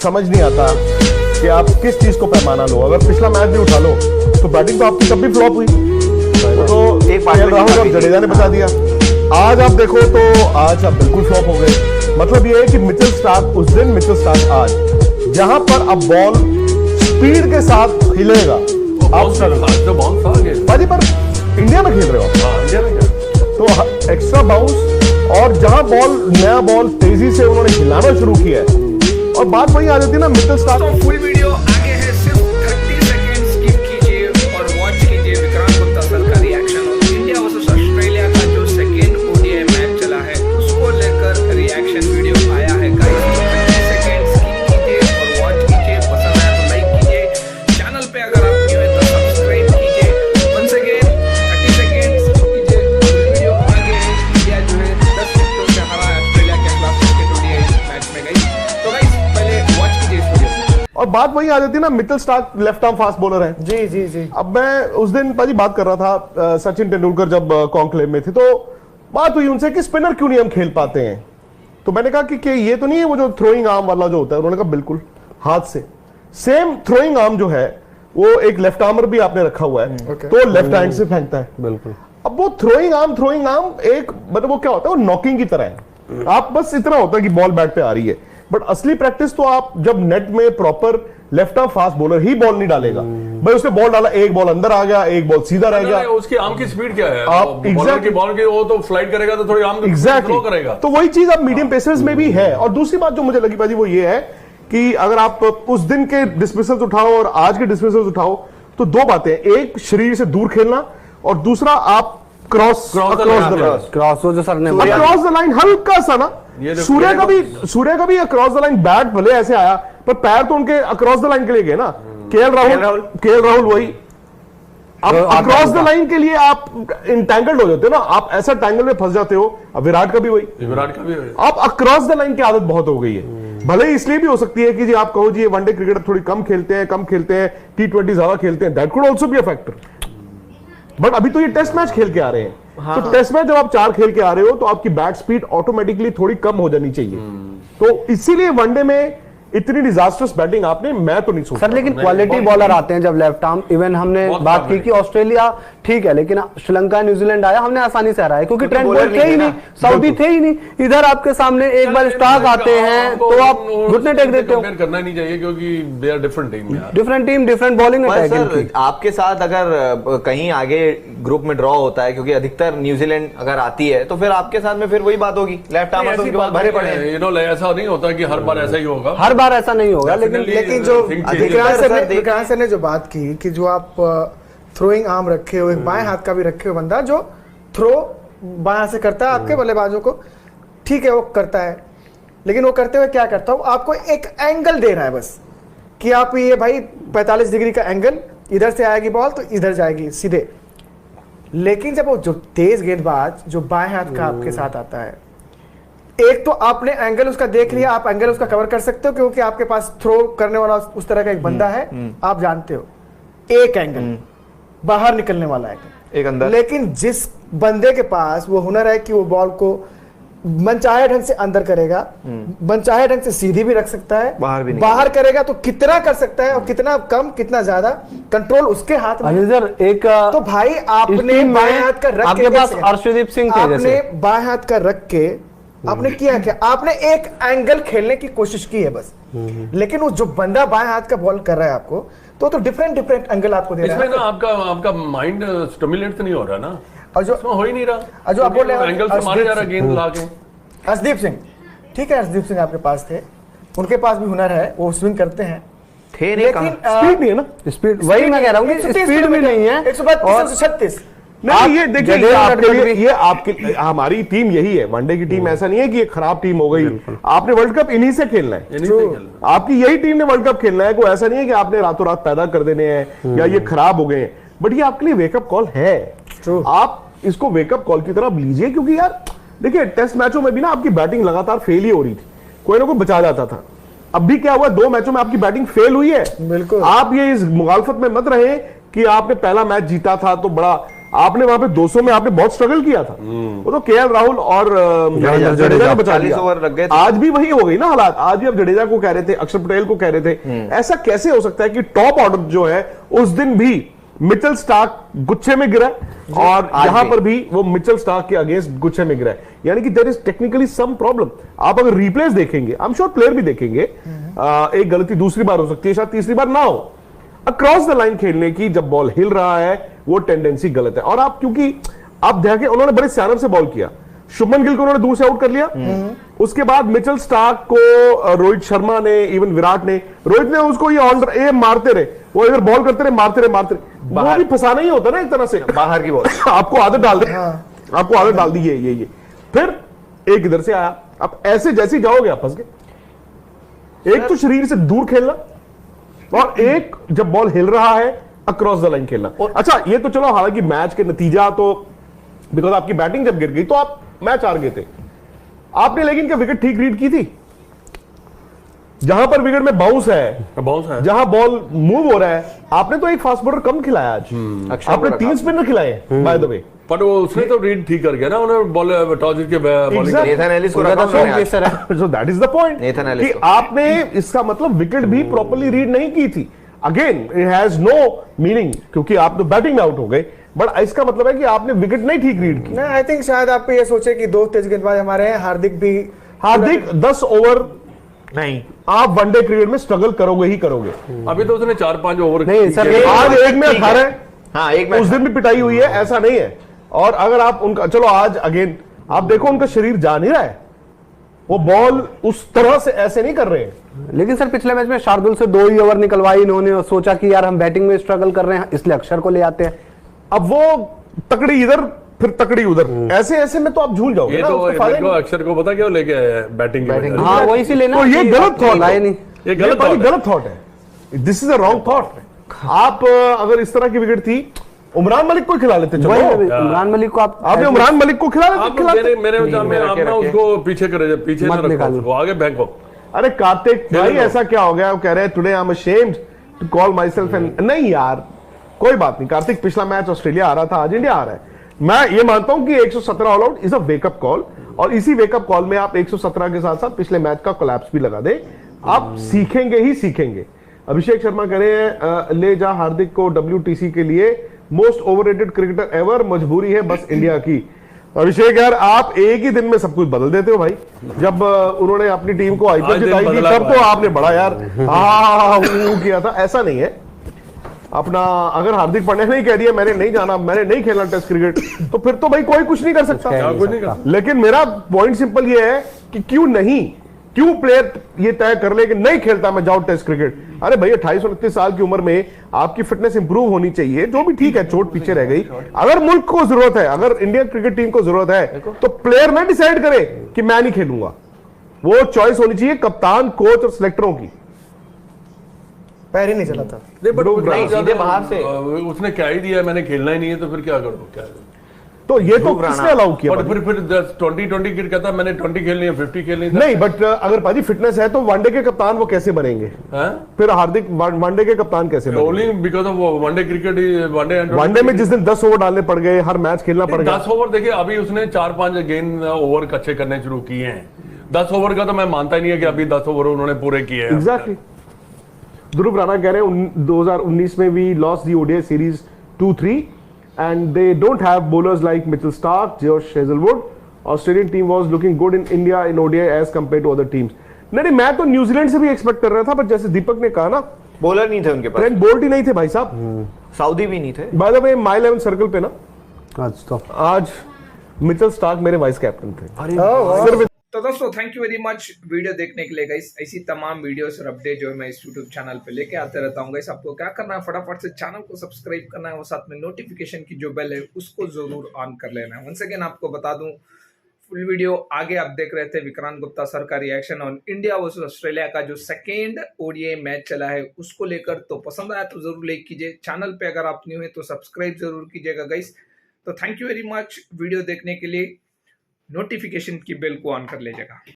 समझ नहीं आता कि आप किस चीज को पैमाना लो। अगर पिछला मैच भी उठा लो तो बैटिंग तो आपकी तब भी फ्लॉप हुई, तो राहुल और जडेजा ने बचा दिया। आज आप देखो तो आज आप बिल्कुल फ्लॉप हो गए। मतलब ये है कि मिचेल स्टार्क उस दिन, मिचेल स्टार्क आज, जहां पर अब बॉल स्पीड के साथ हिलेगा आप बाजी पर इंडिया में खेल रहे हो, इंडिया में तो एक्स्ट्रा बाउंस, और जहां बॉल नया बॉल तेजी से उन्होंने हिलाना शुरू किया है। और बात वही आ जाती है ना, मिचेल स्टार्क। तो फुल वीडियो आगे है, सिर्फ 30 सेकंड स्किप कीजिए और वॉच कीजिए विक्रांत गुप्ता सर का रिएक्शन। इंडिया वर्सेस ऑस्ट्रेलिया का जो सेकंड ओडीआई मैच चला है उसको लेकर रिएक्शन वीडियो आया है। गाइस 30 सेकंड स्किप कीजिए और वॉच कीजिए, पसंद आया तो लाइक कीजिए, चैनल पे अगर आप न्यू है तो सब्सक्राइब कीजिए। वंस अगेन 30 सेकंड स्किप कीजिए। वीडियो आगे है, इंडिया जो है 10 विकेटों से हरा है ऑस्ट्रेलिया के खिलाफ क्रिकेट ओडीआई मैच में। गाइस तो गाइस पहले वॉच कीजिए इस वीडियो। और बात वही आ जाती है ना, Mitchell Starc left arm fast bowler है। जी जी जी। अब मैं उस दिन पाजी बात कर रहा था, सचिन तेंदुलकर जब कॉन्क्लेव में थे, तो बात हुई उनसे कि स्पिनर क्यों नहीं हम खेल पाते हैं। तो मैंने कहा कि ये तो नहीं है वो जो थ्रोइंग आर्म वाला जो होता है। उन्होंने कहा बिल्कुल, हाथ से सेम थ्रोइंग आर्म जो है वो एक लेफ्ट आर्मर भी आपने रखा हुआ है, तो लेफ्ट हैंड से फेंकता है। बिल्कुल। अब वो थ्रोइंग आर्म एक मतलब वो क्या होता है, वो नॉकिंग की तरह है। आप बस इतना होता है कि बॉल बैट पे आ रही है, बट असली प्रैक्टिस तो आप जब नेट में proper left arm fast bowler ही बॉल नहीं डालेगा। भाई उसने बॉल डाला, एक बॉल अंदर आ गया, एक बॉल सीधा रह गया। उसकी आर्म की स्पीड क्या है? आप एग्जैक्टली बॉल की वो तो फ्लाइट करेगा तो थोड़ी आर्म एग्जैक्टली करेगा। तो वही चीज अब मीडियम पेसर्स में भी है। और दूसरी बात जो मुझे लगी बाजी वो ये है कि अगर आप उस दिन के डिस्मिसल्स उठाओ और आज के डिस्मिसल्स उठाओ तो दो बातें, एक शरीर से दूर खेलना और दूसरा आप क्रॉस जो सर ने अक्रॉस द लाइन हल्का सा ना, सूर्य का भी अक्रॉस द लाइन बैट भले ऐसे आया पर पैर तो उनके अक्रॉस द लाइन के लिए गए ना। केएल राहुल वही अक्रॉस द लाइन के लिए आप इंटैंगल्ड हो जाते हो ना, आप ऐसा टैंगल में फंस जाते हो। अब विराट का भी वही आप अक्रॉस द लाइन की आदत बहुत हो गई है। भले इसलिए भी हो सकती है कि जी आप कहो जी वनडे क्रिकेटर थोड़ी कम खेलते हैं, T20 ज्यादा खेलते हैं, that could also be a factor. But अभी तो ये टेस्ट मैच खेल के आ रहे हैं। तो टेस्ट मैच जब आप 4 खेल के आ रहे हो तो आपकी बैट स्पीड ऑटोमेटिकली थोड़ी कम हो जानी चाहिए। तो इसीलिए वनडे में इतनी डिजास्टर्स बैटिंग आपने, मैं तो नहीं सोचता सर। लेकिन क्वालिटी बॉलर आते हैं जब लेफ्ट आर्म। इवन हमने बात की कि ऑस्ट्रेलिया ठीक है, लेकिन श्रीलंका न्यूजीलैंड आया, हमने आसानी से हराया क्योंकि ट्रेंट बोल्ट थे ही नहीं, साउदी थे ही नहीं। इधर आपके सामने एक बार स्टार्क आते हैं तो आप घुटने टेक देते हो। करना नहीं चाहिए क्योंकि they are different team, different bowling attack. आपके साथ अगर कहीं आगे ग्रुप में ड्रॉ होता है, क्योंकि अधिकतर न्यूजीलैंड अगर आती है तो फिर आपके साथ में फिर वही बात होगी, लेफ्ट आर्म उनके पास भरे पड़े हैं। ऐसा नहीं होता कि हर बार ऐसा ही होगा, हर बार ऐसा नहीं होगा। लेकिन जो विक्रांत सर ने जो बात की कि जो आप थ्रोइंग आर्म रखे हो, एक बाएं हाथ का भी रखे हो बंदा जो थ्रो बाएं हाथ से करता है आपके बल्लेबाजों को, ठीक है वो करता है, लेकिन वो करते हुए क्या करता हूं, आपको एक एंगल दे रहा है बस कि आप ये भाई 45 डिग्री का एंगल, इधर से आएगी बॉल तो इधर जाएगी सीधे। लेकिन जब वो जो तेज गेंदबाज जो बाएं हाथ का आपके साथ आता है, एक तो आपने एंगल उसका देख लिया, आप एंगल उसका कवर कर सकते हो क्योंकि आपके पास थ्रो करने वाला उस तरह का एक बंदा है, आप जानते हो एक एंगल बाहर निकलने वाला है एक अंदर। लेकिन जिस बंदे के पास वो हुनर है कि वो बॉल को मनचाहे ढंग से अंदर करेगा, मनचाहे ढंग से सीधी भी रख सकता है, बाहर करेगा तो कितना कर सकता है और कितना कम कितना ज्यादा कंट्रोल उसके हाथ में। एक तो भाई आपने बाएं हाथ का रख आपके पास अर्शदीप सिंह थे, आपने बाएं हाथ का रख के आपने किया क्या, आपने एक एंगल खेलने की कोशिश की है बस। लेकिन वो जो बंदा बाएं हाथ का बॉल कर रहा है आपको तो डिफरेंट एंगल आपको दे रहा है। इसमें ना आपका माइंड स्टिमुलेट तो नहीं हो रहा ना, और जो हो ही नहीं रहा, जो आप बोल रहे हैं एंगल से मारे जा रहा गेंद लाके। अर्शदीप सिंह, ठीक है अर्शदीप सिंह आपके पास थे, उनके पास भी हुनर है, वो स्विंग करते हैं, लेकिन स्पीड नहीं है ना, स्पीड वही मैं कह रहा हूँ, स्पीड भी नहीं है। 132 नहीं, ये देखिए ये आपकी हमारी टीम यही है, वनडे की टीम ऐसा नहीं है कि ये खराब टीम हो गई। आपने वर्ल्ड कप इन्हीं से खेलना है, आपकी यही टीम ने वर्ल्ड कप खेलना है। कोई ऐसा नहीं है कि आपने रातों रात पैदा कर देने हैं या ये खराब हो गए, बट ये आपके लिए वेकअप कॉल है। आप इसको वेकअप कॉल की तरफ लीजिए, क्योंकि यार देखिए टेस्ट मैचों में भी ना आपकी बैटिंग लगातार फेल ही हो रही थी, कोई ना कोई बचा जाता था। अब भी क्या हुआ, 2 मैचों में आपकी बैटिंग फेल हुई है। बिल्कुल, आप ये इस मुखालफत में मत रहे कि आपने पहला मैच जीता था तो बड़ा आपने वहां पे 200 में आपने बहुत स्ट्रगल किया था, वो तो केएल राहुल और जडेजा ने बचा 40 लिया। ओवर रख गए थे। आज भी वही हो गई ना हालात, आज भी आप जडेजा को कह रहे थे, अक्षर पटेल को कह रहे थे, ऐसा कैसे हो सकता है कि टॉप ऑर्डर जो है उस दिन भी मिचेल स्टार्क गुच्छे में गिरा और यहां पर भी वो मिचेल स्टार्क के अगेंस्ट गुच्छे में गिरा है, यानी कि there is technically some problem. आप अगर रिप्लेस देखेंगे, आई एम श्योर प्लेयर भी देखेंगे, एक गलती दूसरी बार हो सकती है, शायद तीसरी बार ना हो। अक्रॉस द लाइन खेलने की जब बॉल हिल रहा है वो टेंडेंसी गलत है। और आप क्योंकि आप देखें उन्होंने बड़े सियानत से बॉल किया, शुभमन गिल को उन्होंने दूर से आउट कर लिया, उसके बाद मिचेल स्टार्क को रोहित शर्मा ने, इवन विराट ने, रोहित ने उसको ये मारते रहे, वो इधर बॉल करते रहे, मारते रहे, वो भी फंसाना ही होता ना एक तरह से, बाहर की बॉल आपको आदत डाल दी, आपको आदत डाल दी ये फिर एक इधर से आया, अब ऐसे जैसे ही जाओगे आप फंस गए। एक तो शरीर से दूर खेलना और एक जब बॉल हिल रहा है अक्रॉस द लाइन खेलना। अच्छा ये तो चलो, हालांकि मैच के नतीजा तो बिकॉज आपकी बैटिंग जब गिर गई तो आप मैच हार गए थे आपने, लेकिन क्या विकेट ठीक रीड की थी? जहां पर विकेट में बाउंस है, जहां बॉल मूव हो रहा है, आपने तो एक फास्ट बॉलर कम खिलाया आज, आपने 3 स्पिनर खिलाए बाय द वे, पर वो उसने तो रीड ठीक कर गया ना, उन्होंने बॉल टॉस जीत के बॉलिंग। नेथन एलिस को रखा उन्होंने। So that is the point Nathan Ellis कि को। आपने इसका मतलब विकेट भी प्रॉपर्ली रीड नहीं की थी। Again it has no meaning क्योंकि आप तो बैटिंग में आउट हो गए, बट इसका मतलब है कि आपने विकेट नहीं ठीक रीड की। आई थिंक शायद आप ये सोचे कि 2 तेज गेंदबाज हमारे हैं, हार्दिक 10 ओवर नहीं, आप वनडे क्रिकेट में स्ट्रगल करोगे ही करोगे। अभी तो उसने 4-5 ओवर नहीं सर, आज एक में 18, हाँ एक मैच उस दिन भी पिटाई हुई है, ऐसा नहीं है। और अगर आप उनका चलो आज अगेन आप देखो उनका शरीर जा नहीं रहा है, वो बॉल उस तरह से ऐसे नहीं कर रहे हैं। लेकिन सर पिछले मैच में शार्दुल से 2 ही ओवर निकलवाई इन्होंने और सोचा कि यार हम बैटिंग में स्ट्रगल कर रहे हैं इसलिए अक्षर को ले आते हैं। अब वो तकड़ी इधर फिर तकड़ी उधर, ऐसे में तो आप झूल जाओगे ये ना, तो उसको फायदा मेरे को अक्षर को पता क्यों लेके आया बैटिंग की वजह से। हाँ वही से लेना, तो ये गलत थॉट है, नहीं ये गलत थॉट है, this is a wrong thought. आप अगर इस तरह की विकेट थी उमरान मलिक को खिला लेते, चलो इमरान मलिक को आपने उमरान मलिक को खिला लेते, मेरे विचार में आप ना उसको पीछे करे, पीछे मत ना रखो निकालो। उसको, आगे फेंको। अरे कार्तिक भाई ऐसा क्या हो गया, वो कह रहे हैं today I am ashamed to call myself and, नहीं यार कोई बात नहीं कार्तिक, पिछला मैच ऑस्ट्रेलिया आ रहा था, आज इंडिया आ रहा है। मैं ये मानता हूं कि 117 all out is a wake up call, और इसी वेकअप कॉल में आप 117 के साथ साथ पिछले मैच का कोलैप्स भी लगा दें, आप सीखेंगे ही सीखेंगे। अभिषेक शर्मा कह रहे हैं ले जा हार्दिक को WTC के लिए, मोस्ट ओवररेटेड क्रिकेटर एवर, मजबूरी है बस इंडिया की। अभिषेक यार आप एक ही दिन में सब कुछ बदल देते हो भाई, जब उन्होंने अपनी टीम को IPL जिताई थी तब तो आपने बड़ा यार किया था, ऐसा नहीं है। अपना अगर हार्दिक पांड्या ने कह दिया मैंने नहीं जाना, मैंने नहीं खेलना टेस्ट क्रिकेट, तो फिर तो भाई कोई कुछ नहीं कर सकता। लेकिन मेरा पॉइंट सिंपल ये है कि क्यों प्लेयर ये तय कर ले कि नहीं खेलता मैं, जाओ टेस्ट क्रिकेट। अरे भाई 28-29 साल की उम्र में आपकी फिटनेस इंप्रूव होनी चाहिए, जो भी ठीक है, चोट पीछे रह गई। अगर मुल्क को जरूरत है, अगर इंडियन क्रिकेट टीम को जरूरत है, तो प्लेयर ना डिसाइड करे कि मैं नहीं खेलूंगा, वो चॉइस होनी चाहिए कप्तान, कोच और सिलेक्टरों की। पैर ही नहीं चला था, नहीं, सीधे बाहर से उसने क्या ही दिया, मैंने खेलना ही नहीं है तो फिर क्या करूं, क्या तो ये तो किसने अलाउ किया? फिर 20 क्रिकेट कहता मैंने 20 खेलनी है, 50 खेलनी है। नहीं, बट अगर पाजी फिटनेस है तो वनडे के कप्तान वो कैसे बनेंगे? फिर हार्दिक वनडे के कप्तान कैसे बनेंगे? Only because of one day cricket, one day में जिस दिन 10 ओवर डालने पड़ गए, हर मैच खेलना पड़ गया। 10 ओवर देखिए, अभी उसने 4-5 गेंद ओवर अच्छे करने शुरू किए हैं। 10 ओवर का तो मैं मानता ही नहीं है कि अभी 10 ओवर उन्होंने पूरे किए हैं। एग्जैक्टली। ध्रुव राणा कह रहे हैं 2019 में we lost the ODI series 2-3 and they don't have bowlers like Mitchell Starc, Josh Hazlewood. Australian team was looking good in India in ODI as compared to other teams. नहीं, मैं तो न्यूजीलैंड से भी expect कर रहा था, पर जैसे दीपक ने कहा ना, बॉलर नहीं थे उनके पास, ट्रेंट बोल्ट ही नहीं थे भाई साहब, सऊदी भी नहीं थे। By the way my 11 circle पे ना आज मिचेल स्टार्क मेरे वाइस कैप्टन थे। तो दोस्तों thank you very much video देखने के लिए गाइस। ऐसी तमाम वीडियोस और अपडेट जो है मैं इस यूट्यूब चैनल पे लेके आते रहता हूँ गाइस। आपको क्या करना है, फटाफट से चैनल को सब्सक्राइब करना है और साथ में नोटिफिकेशन की जो बेल है उसको जरूर ऑन कर लेना है। वंस अगेन आपको बता दूं, फुल वीडियो आगे आप देख रहे थे विक्रांत गुप्ता सर का reaction on India versus Australia का जो सेकेंड ODI मैच चला है उसको लेकर। तो पसंद आया तो जरूर लाइक कीजिए, चैनल पे अगर आप न्यू है तो सब्सक्राइब जरूर कीजिएगा गाइस। तो thank you very much video देखने के लिए, नोटिफिकेशन की बेल को ऑन कर लीजिएगा।